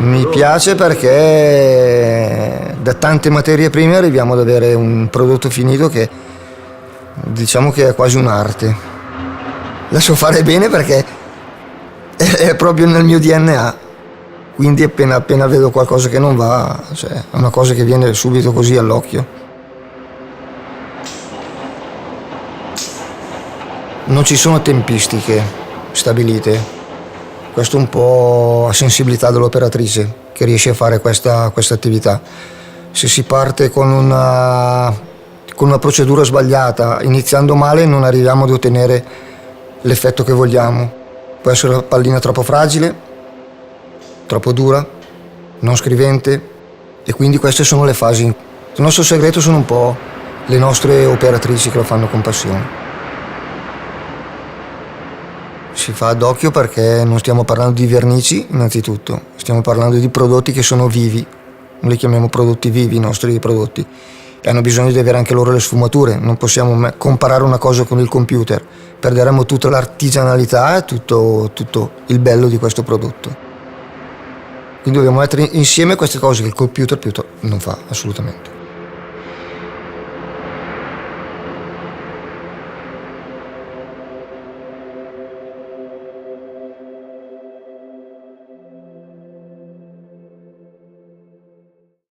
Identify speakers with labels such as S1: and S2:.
S1: Mi piace perché da tante materie prime arriviamo ad avere un prodotto finito che diciamo che è quasi un'arte. La so fare bene perché è proprio nel mio DNA, quindi appena vedo qualcosa che non va, cioè, è una cosa che viene subito così all'occhio. Non ci sono tempistiche stabilite. Questo un po' a sensibilità dell'operatrice che riesce a fare questa attività. Se si parte con una procedura sbagliata, iniziando male, non arriviamo ad ottenere l'effetto che vogliamo. Può essere la pallina troppo fragile, troppo dura, non scrivente, e quindi queste sono le fasi. Il nostro segreto sono un po' le nostre operatrici che lo fanno con passione. Si fa ad occhio perché non stiamo parlando di vernici innanzitutto, stiamo parlando di prodotti che sono vivi, noi li chiamiamo prodotti vivi i nostri prodotti, e hanno bisogno di avere anche loro le sfumature, non possiamo comparare una cosa con il computer, perderemo tutta l'artigianalità e tutto il bello di questo prodotto. Quindi dobbiamo mettere insieme queste cose che il computer non fa assolutamente.